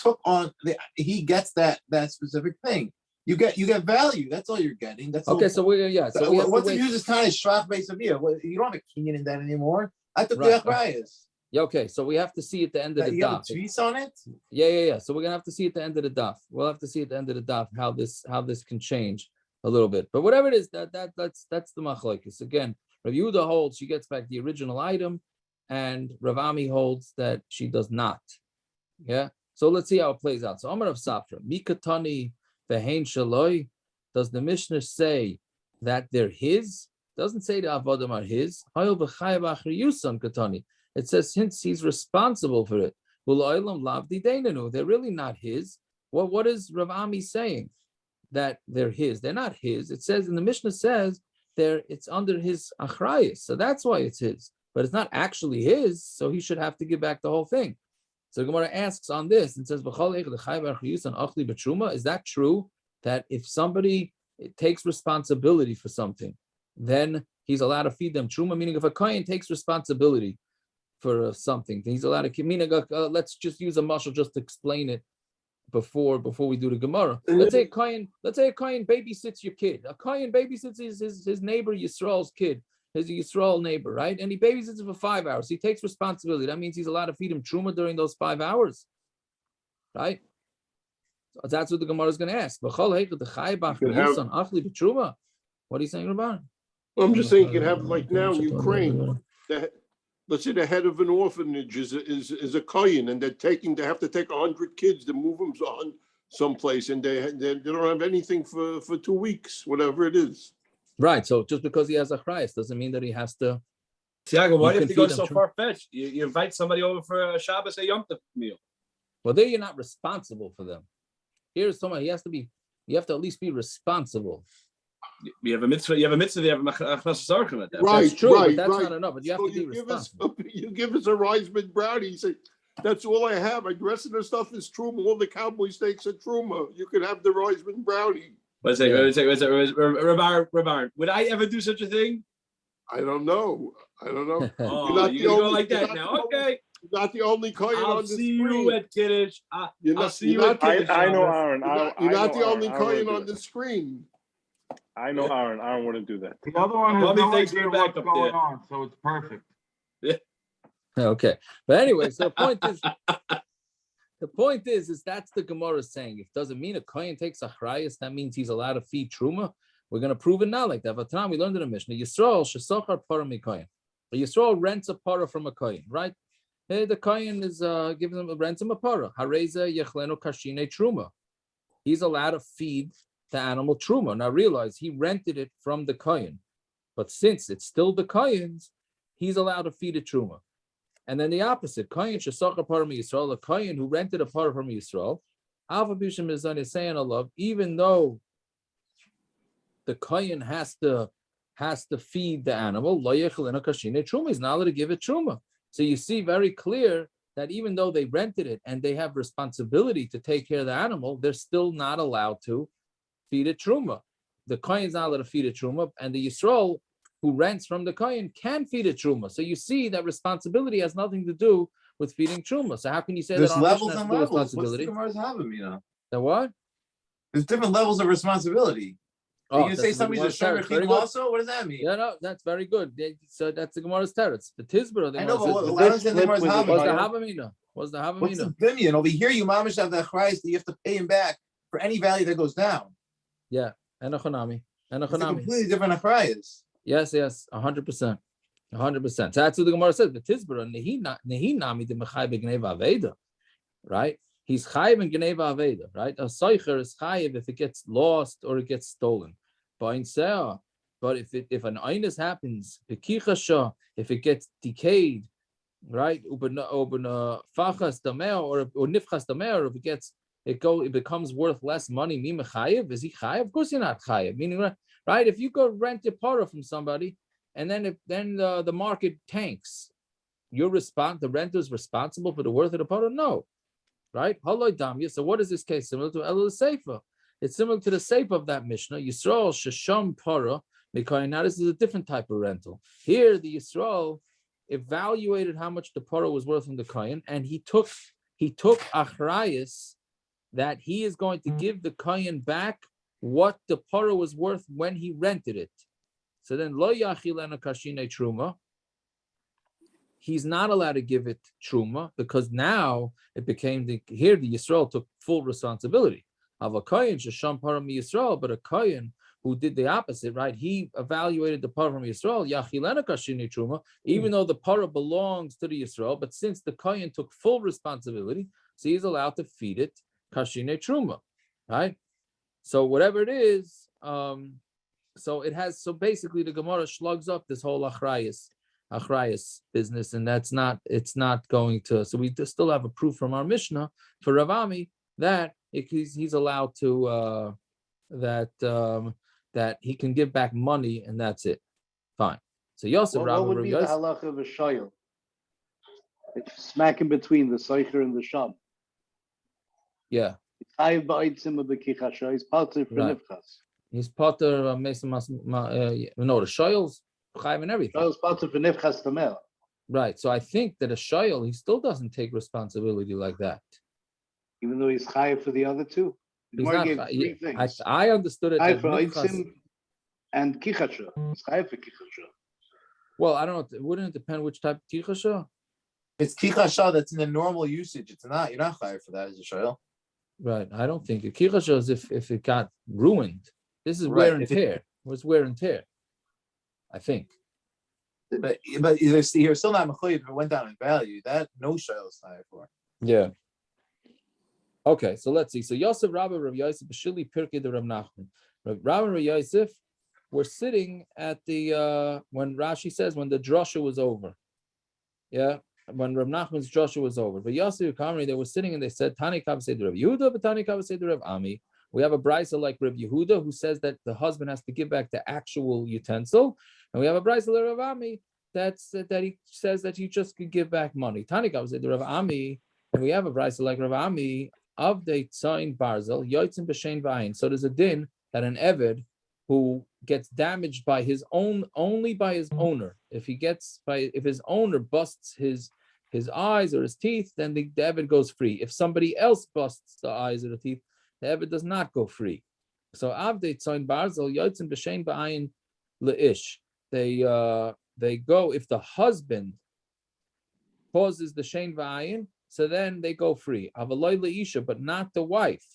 gets that specific thing. You get value. That's all you're getting. That's okay. All. So we So what's the use of time is shvach based on you? You don't have a kinyan in that anymore. I took the achrayas. Yeah, okay. So we have to see at the end of the you daf. Have a tweets on it? Yeah. So we're gonna have to see at the end of the daf. We'll have to see at the end of the daf how this can change a little bit. But whatever it is, that's the machlokes. Again, Rav Yehuda holds she gets back the original item, and Rav Ami holds that she does not. Yeah. So let's see how it plays out. So Amar of Safra, Mikatani vehein shaloi. Does the Mishnah say that they're his? Doesn't say the avodim are his. It says since he's responsible for it, they're really not his. Well, what is Rav Ami saying? That they're his. They're not his. It says in the Mishnah says it's under his achrayus, so that's why it's his. But it's not actually his, so he should have to give back the whole thing. So Gemara asks on this and says, "Is that true? That if somebody takes responsibility for something, then he's allowed to feed them trumah? Meaning, if a kohen takes responsibility for something, he's allowed to. Meaning, let's just use a mashal just to explain it before we do the Gemara. Let's say a kohen babysits your kid. A kohen babysits his neighbor Yisroel's kid. His Yisroel neighbor, right? And he babysits him for 5 hours. He takes responsibility. That means he's allowed to feed him trumah during those 5 hours, right? So that's what the Gemara is going to ask. What are you saying, Rabban? I'm just saying you can have like now in Ukraine. Let's say the head of an orphanage is a kohen, and they have to take 100 kids to move them on someplace, and they don't have anything for 2 weeks, whatever it is. Right. So just because he has a achrayus doesn't mean that he has to. Tiago, why do you have to go so far fetched? You invite somebody over for a Shabbos, a Yom Tov meal. Well, there you're not responsible for them. Here's someone. You have to at least be responsible. You have a mitzvah. You have a machnas zarchim at that. Right, that's true, right, but that's right. not enough. But you have to be responsible. You give us a Reisman brownie. You say, that's all I have. The rest of the stuff is trumah. All the cowboy steaks are trumah. You can have the Reisman brownie. Wait a second. Rabar, would I ever do such a thing? I don't know. Oh, you're going to go like that now. Okay. You're not the only kohen on the screen. I'll see you at Kiddush. I'll see you at Kiddush. I know Aaron. You're not the only kohen on the screen. I know Aaron. Aaron wouldn't do that. The other one has no idea what's going on, so it's perfect. Yeah. Okay. But anyway, so the point is that's the Gemara saying. If it doesn't mean a kohen takes achrayus, that means he's allowed to feed trumah. We're going to prove it now like that. But we learned in the Mishnah, Yisroel shesachar para mikohen. Yisroel rents a para from a kohen, right? The kohen is rents him a para. Hareza yechleno kashine trumah. He's allowed to feed the animal trumah. Now realize he rented it from the kohen, but since it's still the kohen's, he's allowed to feed it trumah. And then the opposite, kohen shesachar parah Yisroel, a kohen who rented a parah from Yisroel, alpha bisham is saying Allah, even though the kohen has to feed the animal, lo yechel ena kashine truma, he's not allowed to give it truma. So you see very clear that even though they rented it and they have responsibility to take care of the animal, they're still not allowed to feed it truma. The kohen is not allowed to feed it truma, and the Yisroel who rents from the kohen can feed it truma. So you see that responsibility has nothing to do with feeding truma. So how can you say There's that on levels Mishnah and has levels? What's responsibility? the Gemara's having, The what? There's different levels of responsibility. Oh, you can say that's the somebody's a Gemara's teretz. Very shomer good. also? What does that mean? Yeah, no, that's very good. So that's the Gemara's teretz. The Tizbra, I know, but was I don't understand the Gemara's having. the Havamina? Was the Havamina? What's the Bimian? Over here, you mamish have the Christ that you have to pay him back for any value that goes down. Yeah, and a Chanami. It's a completely different achrayas. Yes, 100%. 100%. So that's what the Gemara says. The Tizbra, nehi nami de mechai begneva aveda, right? He's chayiv in gneva aveda, right? A soicher is chayiv if it gets lost or it gets stolen. But if an einus happens, if it gets decayed, right? Or nifchas damer, if it becomes worth less money. Mi mechayiv? Is he chayiv? Of course you're not chayiv. Meaning, right? If you go rent a parah from somebody, and then the market tanks, the renter's responsible for the worth of the parah? No, right? So what is this case similar to? Elul Seifa. It's similar to the seifa of that Mishnah. Yisroel shesham parah mikoyin. Now this is a different type of rental. Here the Yisroel evaluated how much the parah was worth from the kohen, and he took achrayus that he is going to give the kohen back what the parah was worth when he rented it. So then lo yachilena kashine truma. He's not allowed to give it truma because now it became the Yisroel took full responsibility. Of a kohen shesham parah mi Yisroel, but a kohen who did the opposite, right? He evaluated the parah from Yisroel, yachilena kashine truma, even though the parah belongs to the Yisroel, but since the kohen took full responsibility, so he's allowed to feed it kashine truma, right? So whatever it is, so basically the Gemara slugs up this whole achrayus business, and it's not going to. So we still have a proof from our Mishnah for Rav Ami that he's allowed to that he can give back money, and that's it. Fine. So Yosef, what would be the halacha of a shayil? It's smack in between the soicher and the sham. Yeah. He's potter for nifchas. He's potter no, the shoyls chayiv and everything. Shoyls potter for nifchas tamel. Right. So I think that a shoyl, he still doesn't take responsibility like that. Even though he's chayiv for the other two. He's not, three things. I understood it. Chayiv for oitzim and kichasha. He's chayiv for kichasha. Well, I don't know. Wouldn't it depend which type of kichasha? It's kichasha that's in the normal usage. You're not chayiv for that as a shoyl. Right. I don't think it. Kichasha is if it got ruined. This is wear and tear. It was wear and tear, I think. But you're still not mechuyev if it went down in value. That no shayl is higher for. Yeah. Okay, so let's see. So Yosef, Rabbi, Rav Yosef, Bashili, Pirkei, the Rav Nachman. Rabbi and Rav Yosef were sitting at the when Rashi says when the drasha was over. Yeah, when Rav Nachman's drasha was over. But Yosef Kamri, they were sitting and they said, Tani Kav said Rav Yehuda, but Tani Kav said Rav Ami. We have a brisa like Rav Yehuda who says that the husband has to give back the actual utensil, and we have a brisa like Rav Ami that he says that you just could give back money. Tani Kav said Rav Ami, and we have a brisa like Rav Ami of the tzayin barzel yotzim b'shein v'ayin. So there's a din that an eved who gets damaged by his own, only by his owner. If his owner busts his eyes or his teeth, then the eved goes free. If somebody else busts the eyes or the teeth, the eved does not go free. So avdei tzayin barzel yotzim b'shein v'ayin leish. They go if the husband causes the shein v'ayin, so then they go free. Avaloi leisha, but not the wife,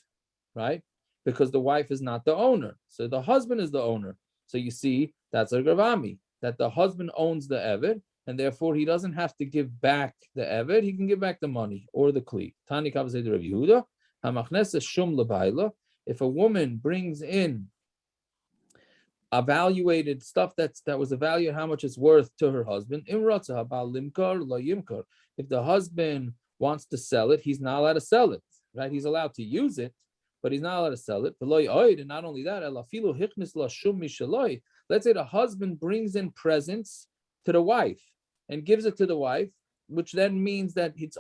right? Because the wife is not the owner. So the husband is the owner. So you see, that's a gravami, that the husband owns the eved, and therefore he doesn't have to give back the eved. He can give back the money or the kli. Tani Kav said Rav Yehuda, hamachnesa shum lebayla. If a woman brings in evaluated stuff that was evaluated how much it's worth to her husband. If the husband wants to sell it, he's not allowed to sell it, right? He's allowed to use it, but he's not allowed to sell it. And not only that, let's say the husband brings in presents to the wife and gives it to the wife, which then means that it's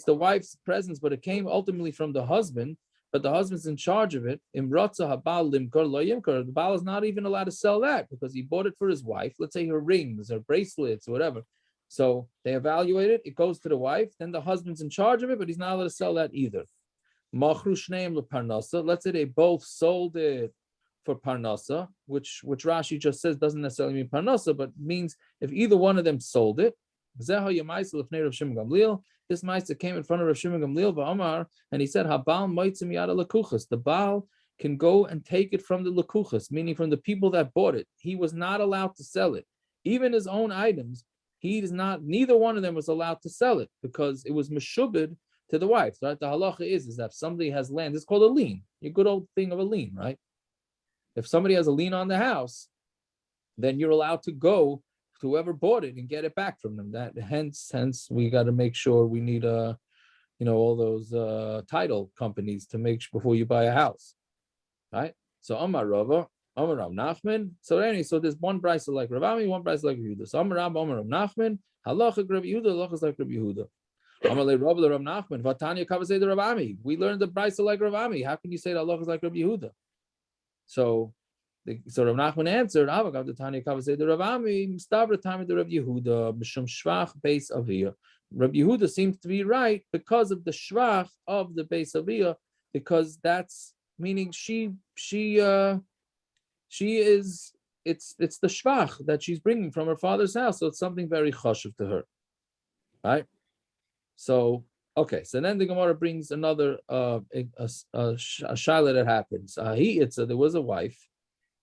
the wife's presence, but it came ultimately from the husband, but the husband's in charge of it. The Baal is not even allowed to sell that because he bought it for his wife, let's say her rings or bracelets or whatever. So they evaluate it, it goes to the wife, then the husband's in charge of it, but he's not allowed to sell that either. Let's say they both sold it for parnasa, which Rashi just says doesn't necessarily mean parnasa, but means if either one of them sold it. This Maisa came in front of Rav Shimon Gamliel and he said, the Baal can go and take it from the lakuchas, meaning from the people that bought it. He was not allowed to sell it. Even his own items, neither one of them was allowed to sell it because it was meshubed to the wife. Right? The halacha is that if somebody has land, it's called a lien. A good old thing of a lien, right? If somebody has a lien on the house, then you're allowed to go to whoever bought it and get it back from them. That hence we got to make sure we need all those title companies to make sure before you buy a house, right? So Amar Rava, Amar Rav Nachman. So anyway, so there's one brisa like Rav Ami, one brisa like Rav Yehuda. So Amar Rav, Amar Rav Nachman, halacha Rav Yehuda, halacha is like Rav Yehuda. Amar le Rav le Rav Nachman, Vatanya kavasei the Rav Ami. We learned the brisa like Rav Ami. How can you say the halacha is like Rav Yehuda? So Rav Nachman answered, Avagav the Tanya kavasei the Rav Ami, Stavra time the Rav Yehuda, Mishum shvach beis aviyah. Rav Yehuda seems to be right because of the shvach of the beis aviyah, because that's meaning she is it's the shvach that she's bringing from her father's house, so it's something very chashuv to her, right? So okay, so then the Gemara brings another a shaila that happens. There was a wife,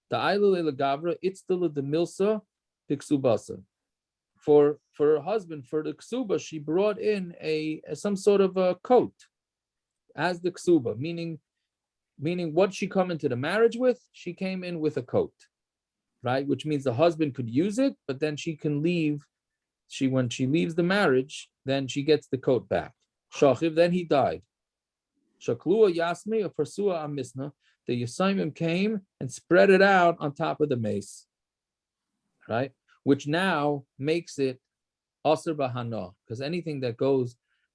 the Ailul Gavra, it's the milsa piksubasa. For her husband, for the ksuba, she brought in some sort of a coat as the ksuba, meaning what she come into the marriage with, she came in with a coat, right? Which means the husband could use it, but then she can leave. When she leaves the marriage, then she gets the coat back. Shachiv, then he died. Shaklua Yasmi or Persua Amisna, the Yisaimim came and spread it out on top of the mace, right? Which now makes it Asr Bahana, because anything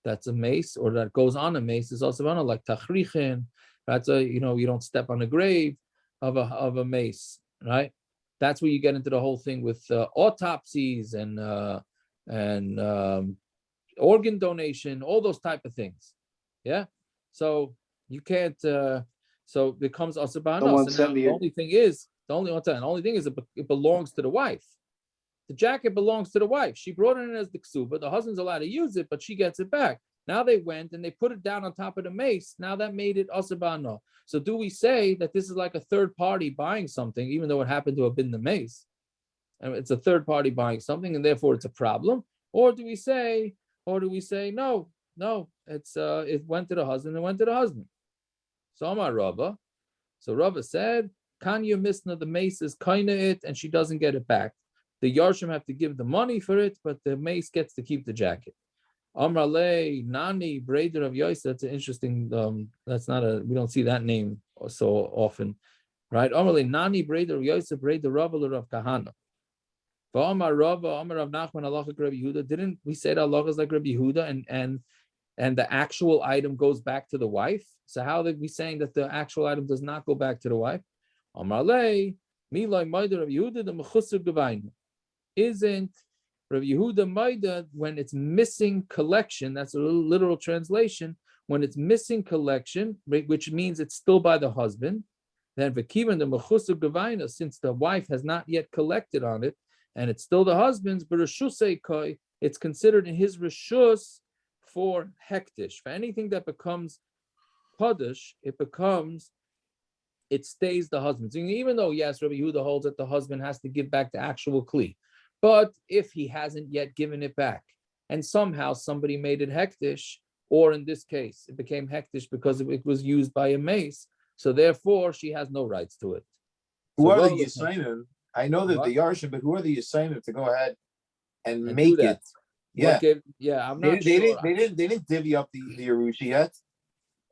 that's a mace or that goes on a mace is Asr Bahana, like Tachrichin. That's you don't step on a grave of a mace, right? That's where you get into the whole thing with autopsies and organ donation, all those type of things. Yeah, so you can't. So it becomes Asr Bahana. So the only thing is it belongs to the wife. The jacket belongs to the wife. She brought it in as the ksuba. The husband's allowed to use it, but she gets it back. Now they went and they put it down on top of the mace. Now that made it Asr Bahana. So do we say that this is like a third party buying something, even though it happened to have been the mace? And it's a third party buying something, and therefore it's a problem? Or do we say no, it went to the husband, So Amar Rava. So Rava said, Kanya Misna, the mace is kinda it, and she doesn't get it back. The Yarshim have to give the money for it, but the mace gets to keep the jacket. Amar Le Nani Breder of Yosef. That's an interesting. We don't see that name so often, right? Amar Le Nani Breder of Yosef, Breder Rava of Kahana. Amar Rava, Amar Rav Nachman, Allah Rabbi Yehuda. Didn't we say that Allah is like Rabbi Yehuda, and the actual item goes back to the wife? So how are we saying that the actual item does not go back to the wife? Amar Le Milai Maider of Yehuda the Mechusar Gevainu. Isn't Rav Yehuda Maida when it's missing collection? That's a literal translation. When it's missing collection, which means it's still by the husband, then V'kivan the Mechusar Gevainu, since the wife has not yet collected on it, and it's still the husband's, but Reshusei Koi, it's considered in his Reshus for hektish. For anything that becomes Kaddish, it stays the husband's. Even though, yes, Rabbi Yehuda holds that the husband has to give back the actual kli. But if he hasn't yet given it back, and somehow somebody made it hektish, or in this case, it became hektish because it was used by a mace, so therefore she has no rights to it. Who So are the Rava- Yisraelim? I know that What? the Yarshim, but who are the Yisraelim to go ahead and And make do that. it? Yeah, I'm they, not they sure. didn't divvy up the Yerushi yet.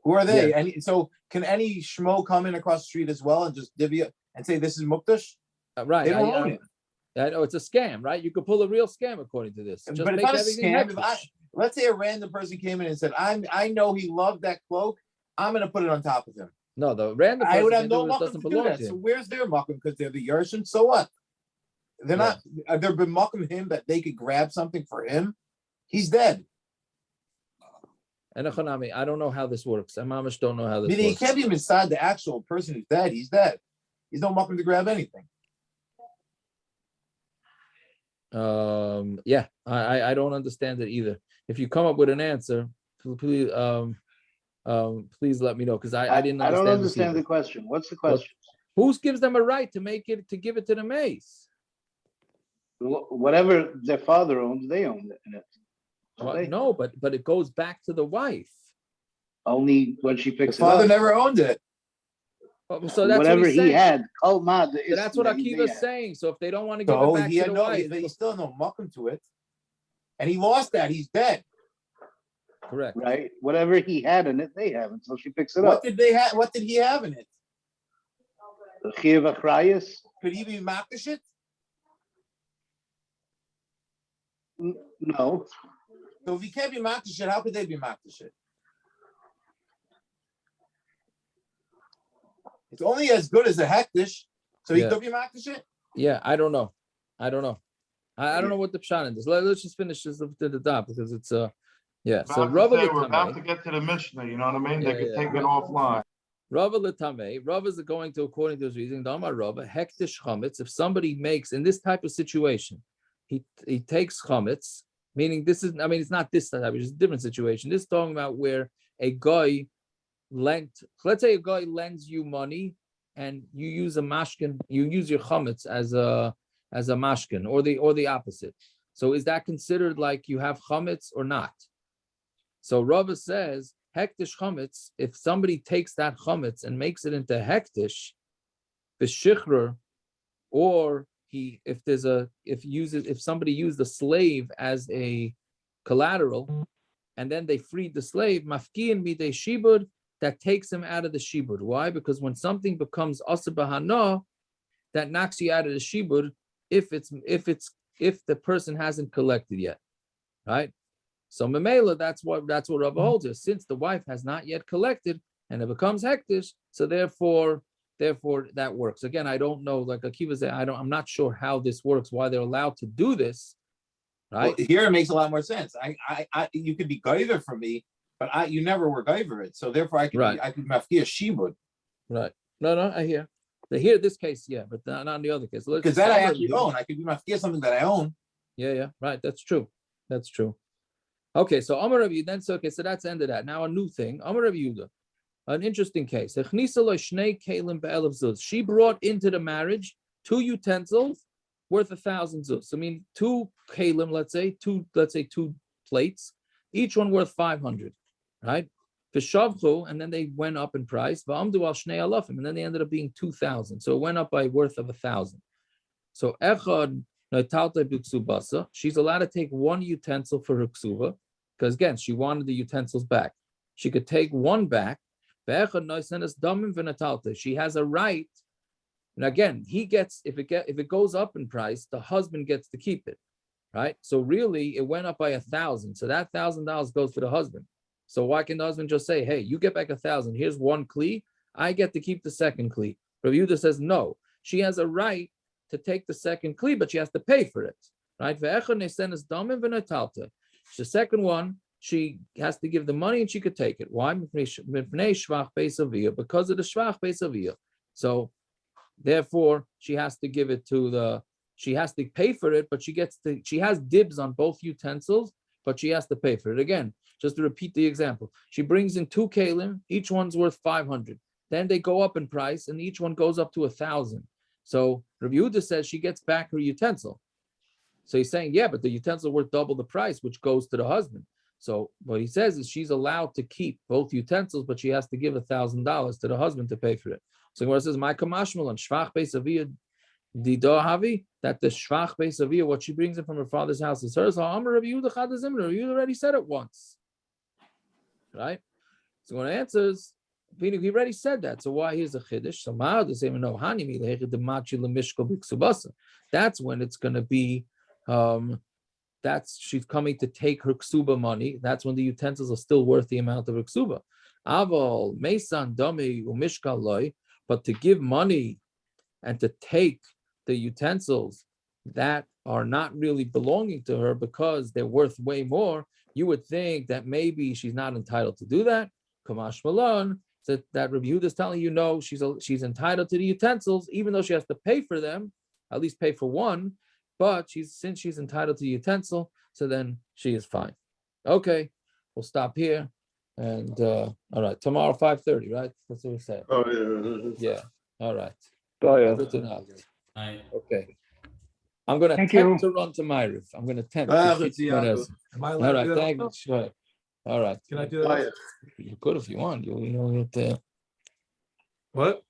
Who are they? Yeah. And so can any Shmo come in across the street as well and just divvy up and say this is Mukdash? Right. They don't own it. I know it's a scam, right? You could pull a real scam according to this. Just But it's make not a everything scam. If hektish. let's say a random person came in and said, I know he loved that cloak. I'm going to put it on top of him. No, the random I person would have can no do it, it muckum doesn't to do belong that. to So him. where's their muckum? Because they're the Yershim. So what? They're not. They're been muckum him that they could grab something for him. He's dead. And I don't know how this works. I mamish don't know how this Meaning he works. can't be inside the actual person who's dead. He's dead. He's no muckum to grab anything. Yeah, I don't understand it either. If you come up with an answer, please please let me know, because I didn't understand. I don't this understand either. the question. What's the question? Who gives them a right to give it to the mace? Whatever their father owns, they own it. Well, no, but it goes back to the wife. Only when she picks The father it up. never owned it. So that's Whatever what he's he saying. had, So that's what Akiva's saying. So if they don't want to give So it back he to had the no. wife, He still had no muckum to it, and he lost that. He's dead. correct. Right? Whatever he had in it, they have until she picks it What up. did they have? What did he have in it? The Chiyav Achrayus? Could he be makdish it? No. So if he can't be makdish it, how could they be makdish it? It's only as good as a hektish, so he Yeah. could be makdish it. Yeah, I don't know. I don't know what the pshat in this. Let's just finish this to the top, because it's yeah. So About to Rava say, we're about to L'tamei, get to the Mishnah, you know what I mean? They Yeah, could yeah. take it offline. Rava L'tamei, Rava is going to, according to his reasoning, Dama Rava hektish chametz. If somebody makes in this type of situation, he takes chametz, meaning this is, I mean, it's not this type, it's a different situation. This is talking about where a guy let's say a guy lends you money and you use a mashkin, you use your chametz as a mashkin, or the opposite. So is that considered like you have chametz or not? So Rava says hektish chametz, if somebody takes that chametz and makes it into hektish, b'shichrur, or if somebody used a slave as a collateral, and then they freed the slave, mafkiin midei shibud, that takes him out of the shibud. Why? Because when something becomes asa b'hana, that knocks you out of the shibud if the person hasn't collected yet, right? So memela, that's what Rava holds is, since the wife has not yet collected and it becomes hektish, so therefore that works. Again, I don't know, like Akiva said, I'm not sure how this works, why they're allowed to do this, right? Well, here it makes a lot more sense. I you could be gaiver for me, but you never were gaiver it, so therefore I could mafkia shibud. Right. No, I hear. They hear this case, yeah, but not in the other case. Because that I actually own. I could be mafkia something that I own. Yeah, right. That's true. Okay, so Amar Rav Yehuda, so that's the end of that. Now a new thing. Amar Rav Yehuda, an interesting case. She brought into the marriage 2 utensils worth 1,000 zuz. I mean, 2 kalim, let's say 2 plates, each one worth 500, right? And then they went up in price. And then they ended up being 2,000. So it went up by worth of 1,000. So she's allowed to take 1 utensil for her ksuva, because again, she wanted the utensils back. She could take 1 back. She has a right. And again, he gets, if it goes up in price, the husband gets to keep it, right? So really, it went up by 1,000. So that $1,000 goes to the husband. So why can the husband just say, hey, you get back 1,000, here's 1 kli, I get to keep the second kli? Rav Yehuda says, no, she has a right to take the second kli, but she has to pay for it, right? The second one, she has to give the money and she could take it. Why? Because of the shvach beis aviyah. So therefore, she has to give it she has to pay for it, but she has dibs on both utensils, but she has to pay for it. Again, just to repeat the example, she brings in 2 kalim, each one's worth 500. Then they go up in price, and each one goes up to 1,000. So Rav Yehuda says she gets back her utensil. So he's saying, yeah, but the utensil worth double the price, which goes to the husband. So what he says is she's allowed to keep both utensils, but she has to give $1,000 to the husband to pay for it. So Gemara says, "My kamashmalan shvach beis aviyah dido havi," that the shvach beis aviyah, what she brings in from her father's house, is hers. Amar Rabbi Yehuda chad zimra. Rabbi Yehuda already said it once, right? So when answers, he already said that. So why here's a chiddush? So ma'od the same no hanimi lehechid demachi lemishkol b'ksubasa. That's when it's going to be. That's she's coming to take her ksuba money. That's when the utensils are still worth the amount of her ksuba. Aval mesan dami umishkal loy, but to give money and to take the utensils that are not really belonging to her because they're worth way more, you would think that maybe she's not entitled to do that. Kamash Malon said that Rabbi Yehuda is telling you no, she's entitled to the utensils, even though she has to pay for them, at least pay for one. But since she's entitled to the utensil, so then she is fine. Okay, we'll stop here. And all right, tomorrow 5:30, right? That's what we said. Oh, yeah. Yeah. All right. Bye. Good to know. Okay. I'm going to Thank attempt you. to run to Ma'ariv. I'm going to attempt. Am I All allowed to right. do that Thank you. also? Sure. All right. Can I do that? You could if you want. You know, What?